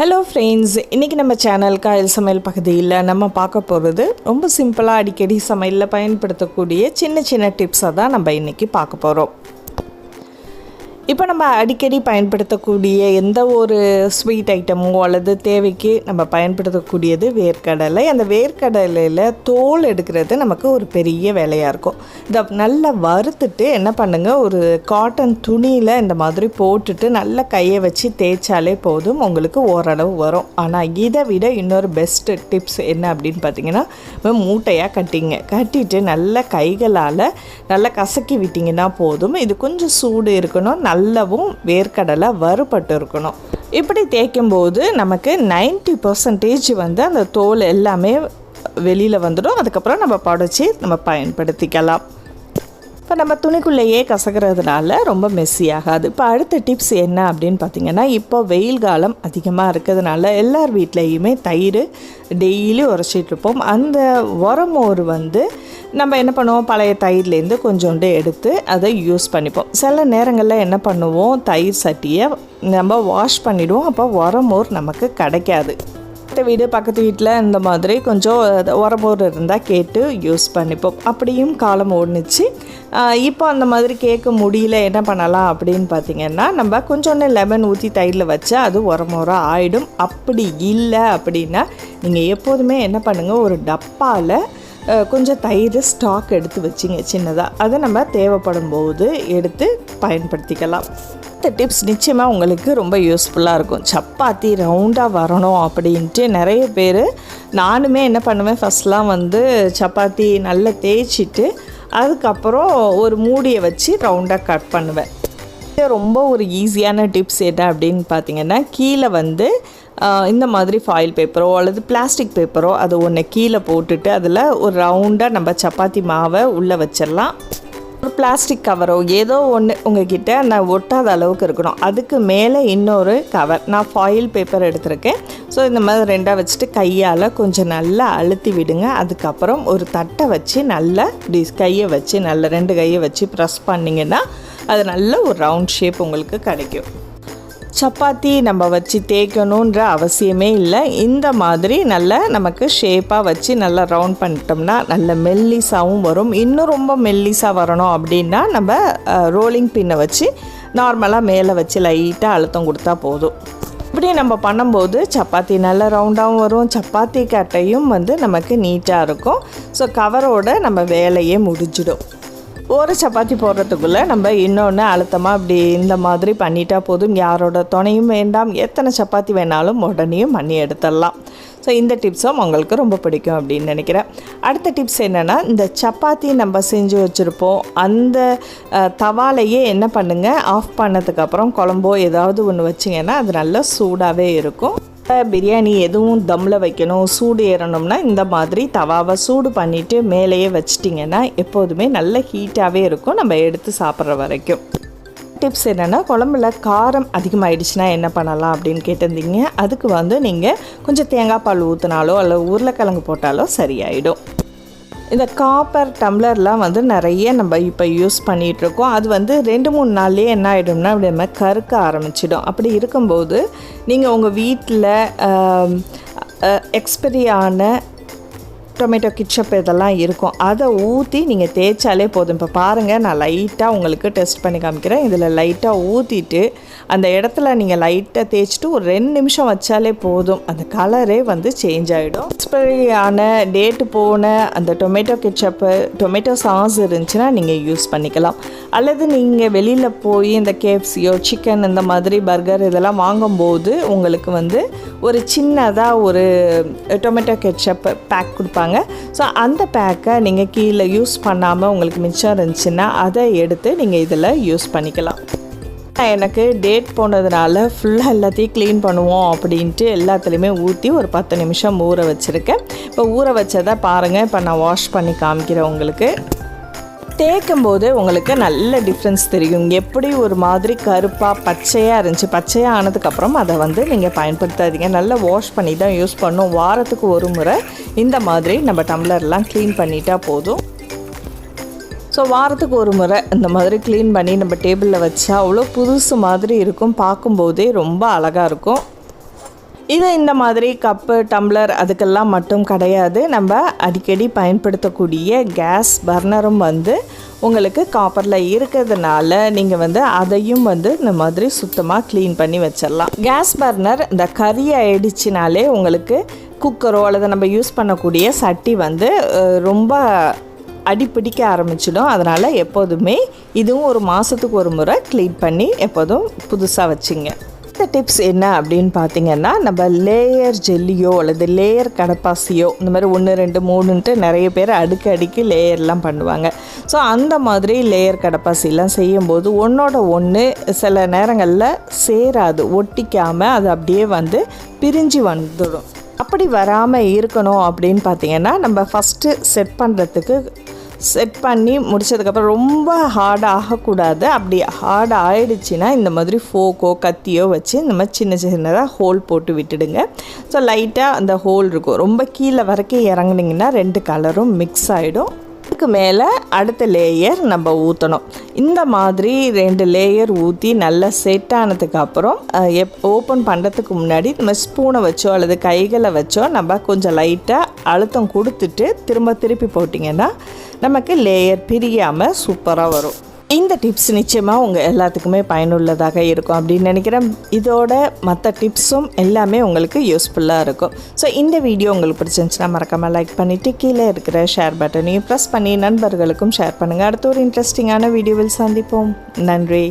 Hello friends, இன்றைக்கி நம்ம channel Kayal சமையல் பகுதியில் நம்ம பார்க்க போகிறது ரொம்ப சிம்பிளாக அடிக்கடி சமையலில் பயன்படுத்தக்கூடிய சின்ன சின்ன டிப்ஸை தான் நம்ம இன்றைக்கி பார்க்க போகிறோம். இப்போ நம்ம அடிக்கடி பயன்படுத்தக்கூடிய எந்த ஒரு ஸ்வீட் ஐட்டமோ அல்லது தேவைக்கு நம்ம பயன்படுத்தக்கூடியது வேர்க்கடலை. அந்த வேர்க்கடலையில் தோல் எடுக்கிறது நமக்கு ஒரு பெரிய வேலையாக இருக்கும். இதை நல்லா வறுத்துட்டு என்ன பண்ணுங்கள், ஒரு காட்டன் துணியில் இந்த மாதிரி போட்டுட்டு நல்லா கையை வச்சு தேய்ச்சாலே போதும், உங்களுக்கு ஓரளவு வரும். ஆனால் இதை விட இன்னொரு பெஸ்ட்டு டிப்ஸ் என்ன அப்படின்னு பார்த்தீங்கன்னா, மூட்டையாக கட்டிட்டு நல்லா கைகளால் நல்லா கசக்கி விட்டிங்கன்னா போதும். இது கொஞ்சம் சூடு இருக்கணும், நல்லாவும் வேர்க்கடலை வறுபட்டு இருக்கணும். இப்படி தேய்க்கும்போது நமக்கு 90% அந்த தோல் எல்லாமே வெளியில் வந்துடும். அதுக்கப்புறம் நம்ம புடைச்சி நம்ம பயன்படுத்திக்கலாம். இப்போ நம்ம துணிக்குள்ளேயே கசக்கிறதுனால ரொம்ப மெஸ்ஸியாகாது. இப்போ அடுத்த டிப்ஸ் என்ன அப்படின்னு பார்த்திங்கன்னா, இப்போ வெயில் காலம் அதிகமாக இருக்கிறதுனால எல்லார் வீட்லேயுமே தயிர் டெய்லி உரைச்சிட்ருப்போம். அந்த உரமோர் நம்ம என்ன பண்ணுவோம், பழைய தயிர்லேருந்து கொஞ்சோண்டு எடுத்து அதை யூஸ் பண்ணிப்போம். சில நேரங்களில் என்ன பண்ணுவோம், தயிர் சட்டியை நம்ம வாஷ் பண்ணிவிடுவோம். அப்போ உரமோர் நமக்கு கிடைக்காது. வீடு பக்கத்து வீட்டில் இந்த மாதிரி கொஞ்சம் உரமோர் இருந்தால் கேட்டு யூஸ் பண்ணிப்போம். அப்படியும் காலம் ஓடுனுச்சு. இப்போ அந்த மாதிரி கேட்க முடியல, என்ன பண்ணலாம் அப்படின்னு பார்த்திங்கன்னா, நம்ம கொஞ்சோண்டு லெமன் ஊற்றி தயிரில் வச்சா அது உரமோராக ஆகிடும். அப்படி இல்லை அப்படின்னா நீங்கள் எப்போதுமே என்ன பண்ணுங்கள், ஒரு டப்பாவில் கொஞ்சம் தயிர் ஸ்டாக் எடுத்து வச்சிங்க சின்னதாக. அதை நம்ம தேவைப்படும் போது எடுத்து பயன்படுத்திக்கலாம். இந்த டிப்ஸ் நிச்சயமாக உங்களுக்கு ரொம்ப யூஸ்ஃபுல்லாக இருக்கும். சப்பாத்தி ரவுண்டாக வரணும் அப்படின்ட்டு நிறைய பேர், நானுமே என்ன பண்ணுவேன், ஃபஸ்ட்லாம் சப்பாத்தி நல்லா தேய்ச்சிட்டு அதுக்கப்புறம் ஒரு மூடியை வச்சு ரவுண்டாக கட் பண்ணுவேன். இது ரொம்ப ஒரு ஈஸியான டிப்ஸ் என்ன அப்படின்னு பார்த்திங்கன்னா, கீழே இந்த மாதிரி ஃபாயில் பேப்பரோ அல்லது பிளாஸ்டிக் பேப்பரோ அது ஒன்று கீழே போட்டுட்டு அதில் ஒரு ரவுண்டாக நம்ம சப்பாத்தி மாவை உள்ளே வச்சிடலாம். ஒரு பிளாஸ்டிக் கவரோ ஏதோ ஒன்று உங்ககிட்ட நான் ஒட்டாத அளவுக்கு இருக்கணும். அதுக்கு மேலே இன்னொரு கவர், நான் ஃபாயில் பேப்பர் எடுத்திருக்கேன். ஸோ இந்த மாதிரி ரெண்டாக வச்சுட்டு கையால் கொஞ்சம் நல்லா அழுத்தி விடுங்க. அதுக்கப்புறம் ஒரு தட்டை வச்சு நல்லா கையை வச்சு நல்லா 2 கையை வச்சு ப்ரெஸ் பண்ணிங்கன்னா அது நல்ல ஒரு ரவுண்ட் ஷேப் உங்களுக்கு கிடைக்கும். சப்பாத்தி நம்ம வச்சு தேய்க்கணுன்ற அவசியமே இல்லை. இந்த மாதிரி நல்லா நமக்கு ஷேப்பாக வச்சு நல்லா ரவுண்ட் பண்ணிட்டோம்னா நல்ல மெல்லிஸாகவும் வரும். இன்னும் ரொம்ப மெல்லிஸாக வரணும் அப்படின்னா நம்ம ரோலிங் பின்னை வச்சு நார்மலாக மேலே வச்சு லைட்டாக அழுத்தம் கொடுத்தா போதும். இப்படியே நம்ம பண்ணும்போது சப்பாத்தி நல்லா ரவுண்டாகவும் வரும், சப்பாத்தி கட்டையும் நமக்கு நீட்டாக இருக்கும். ஸோ கவரோட நம்ம வேலையே முடிஞ்சிடும். ஒரு சப்பாத்தி போடுறதுக்குள்ளே நம்ம இன்னொன்று அழுத்தமாக இப்படி இந்த மாதிரி பண்ணிட்டா போதும். யாரோட துணையும் வேண்டாம், எத்தனை சப்பாத்தி வேணாலும் உடனேயும் பண்ணி எடுத்துடலாம். ஸோ இந்த டிப்ஸும் உங்களுக்கு ரொம்ப பிடிக்கும் அப்படின்னு நினைக்கிறேன். அடுத்த டிப்ஸ் என்னென்னா, இந்த சப்பாத்தி நம்ம செஞ்சு வச்சுருப்போம், அந்த தவாலையே என்ன பண்ணுங்கள், ஆஃப் பண்ணதுக்கப்புறம் குழம்போ ஏதாவது ஒன்று வச்சிங்கன்னா அது நல்லா சூடாகவே இருக்கும். பிரியாணி எதுவும் தம்மில் வைக்கணும், சூடு ஏறணும்னா இந்த மாதிரி தவாவை சூடு பண்ணிவிட்டு மேலேயே வச்சிட்டிங்கன்னா எப்போதுமே நல்ல ஹீட்டாகவே இருக்கும் நம்ம எடுத்து சாப்பிட்ற வரைக்கும். டிப்ஸ் என்னென்னா, குழம்புல காரம் அதிகமாகிடுச்சுன்னா என்ன பண்ணலாம் அப்படின்னு கேட்டிருந்தீங்க. அதுக்கு நீங்கள் கொஞ்சம் தேங்காய் பால் ஊற்றினாலோ அல்லது உருளைக்கிழங்கு போட்டாலோ சரியாயிடும். இந்த காப்பர் டம்ளர்லாம் நிறைய நம்ம இப்போ யூஸ் பண்ணிகிட்ருக்கோம். அது 2-3 நாள்லேயே என்ன ஆகிடும்னா அப்படி நம்ம கருக்க ஆரம்பிச்சிடும். அப்படி இருக்கும்போது நீங்கள் உங்கள் வீட்டில் எக்ஸ்பைரி ஆன டொமேட்டோ கிட்சப் இதெல்லாம் இருக்கும், அதை ஊற்றி நீங்கள் தேய்ச்சாலே போதும். இப்போ பாருங்கள், நான் லைட்டாக உங்களுக்கு டெஸ்ட் பண்ணி காமிக்கிறேன். இதில் லைட்டாக ஊற்றிட்டு அந்த இடத்துல நீங்கள் லைட்டாக தேய்ச்சிட்டு ஒரு 2 நிமிஷம் வச்சாலே போதும், அந்த கலரே சேஞ்ச் ஆகிடும். எக்ஸ்பைரியான டேட்டு போன அந்த டொமேட்டோ கிட்சப்பு, டொமேட்டோ சாஸ் இருந்துச்சுன்னா நீங்கள் யூஸ் பண்ணிக்கலாம். அல்லது நீங்கள் வெளியில் போய் இந்த கேஎஃப்சியோ சிக்கன் இந்த மாதிரி பர்கர் இதெல்லாம் வாங்கும்போது உங்களுக்கு ஒரு சின்னதாக ஒரு டொமேட்டோ கெட்சப் பேக் கொடுப்பாங்க. ஸோ அந்த பேக்கை நீங்கள் கீழே யூஸ் பண்ணாமல் உங்களுக்கு மிச்சம் இருந்துச்சுன்னா அதை எடுத்து நீங்கள் இதில் யூஸ் பண்ணிக்கலாம். எனக்கு டேட் போனதுனால ஃபுல்லாக எல்லாத்தையும் க்ளீன் பண்ணுவோம் அப்படின்ட்டு எல்லாத்துலேயுமே ஊற்றி ஒரு 10 நிமிஷம் ஊற வச்சுருக்கேன். இப்போ ஊற வச்சதை பாருங்கள், இப்போ நான் வாஷ் பண்ணி காமிக்கிறேன். உங்களுக்கு தேய்க்கும்போது உங்களுக்கு நல்ல டிஃப்ரென்ஸ் தெரியும். எப்படி ஒரு மாதிரி கருப்பாக பச்சையாக இருந்துச்சு, பச்சையாக ஆனதுக்கப்புறம் அதை நீங்கள் பயன்படுத்தாதீங்க. நல்லா வாஷ் பண்ணி தான் யூஸ் பண்ணணும். வாரத்துக்கு ஒரு முறை இந்த மாதிரி நம்ம டம்ளர்லாம் க்ளீன் பண்ணிட்டா போதும். ஸோ வாரத்துக்கு ஒரு முறை இந்த மாதிரி க்ளீன் பண்ணி நம்ம டேபிளில் வச்சா அவ்வளோ புதுசு மாதிரி இருக்கும். பார்க்கும்போதே ரொம்ப அழகாக இருக்கும். இது இந்த மாதிரி கப்பு டம்ளர் அதுக்கெல்லாம் மட்டும் கிடையாது, நம்ம அடிக்கடி பயன்படுத்தக்கூடிய கேஸ் பர்னரும் வந்து உங்களுக்கு காப்பரில் இருக்கிறதுனால நீங்கள் அதையும் இந்த மாதிரி சுத்தமாக க்ளீன் பண்ணி வச்சிடலாம். கேஸ் பர்னர் இந்த கறி ஆயிடுச்சினாலே உங்களுக்கு குக்கரோ அல்லது நம்ம யூஸ் பண்ணக்கூடிய சட்டி ரொம்ப அடிப்பிடிக்க ஆரம்பிச்சிடும். அதனால் எப்போதுமே இதுவும் ஒரு மாதத்துக்கு ஒரு முறை க்ளீன் பண்ணி எப்போதும் புதுசாக வச்சுங்க. இந்த டிப்ஸ் என்ன அப்படின்னு பார்த்தீங்கன்னா, நம்ம லேயர் ஜெல்லியோ அல்லது லேயர் கடப்பாசியோ இந்த மாதிரி 1 2 3ன்ட்டு நிறைய பேர் அடுக்கு லேயர்லாம் பண்ணுவாங்க. ஸோ அந்த மாதிரி லேயர் கடப்பாசிலாம் செய்யும்போது ஒன்றோட ஒன்று சில நேரங்களில் சேராது, ஒட்டிக்காமல் அது அப்படியே பிரிஞ்சு வந்துடும். அப்படி வராமல் இருக்கணும் அப்படின்னு பார்த்தீங்கன்னா, நம்ம ஃபஸ்ட்டு செட் பண்ணி முடித்ததுக்கப்புறம் ரொம்ப ஹார்டாக ஆகக்கூடாது. அப்படி ஹார்ட் ஆகிடுச்சின்னா இந்த மாதிரி ஃபோக்கோ கத்தியோ வச்சு இந்த மாதிரி சின்னதாக ஹோல் போட்டு விட்டுடுங்க. ஸோ லைட்டாக அந்த ஹோல் இருக்கும். ரொம்ப கீழே வரைக்கும் இறங்குனிங்கன்னா 2 கலரும் மிக்ஸ் ஆகிடும். அதுக்கு மேலே அடுத்த லேயர் நம்ம ஊற்றணும். இந்த மாதிரி 2 லேயர் ஊற்றி நல்லா செட் ஆனதுக்கப்புறம் ஓப்பன் பண்ணுறதுக்கு முன்னாடி நம்ம ஸ்பூனை வச்சோ அல்லது கைகளை வச்சோ நம்ம கொஞ்சம் லைட்டாக அழுத்தம் கொடுத்துட்டு திருப்பி போட்டிங்கன்னா நமக்கு லேயர் பிரியாமல் சூப்பராக வரும். இந்த டிப்ஸ் நிச்சயமாக உங்கள் எல்லாத்துக்குமே பயனுள்ளதாக இருக்கும் அப்படின்னு நினைக்கிறேன். இதோட மற்ற டிப்ஸும் எல்லாமே உங்களுக்கு யூஸ்ஃபுல்லாக இருக்கும். ஸோ இந்த வீடியோ உங்களுக்கு பிடிச்சிருந்துச்சுன்னா மறக்காமல் லைக் பண்ணிவிட்டு கீழே இருக்கிற ஷேர் பட்டனையும் ப்ரெஸ் பண்ணி நண்பர்களுக்கும் ஷேர் பண்ணுங்கள். அடுத்த ஒரு இன்ட்ரெஸ்டிங்கான வீடியோவில் சந்திப்போம். நன்றி.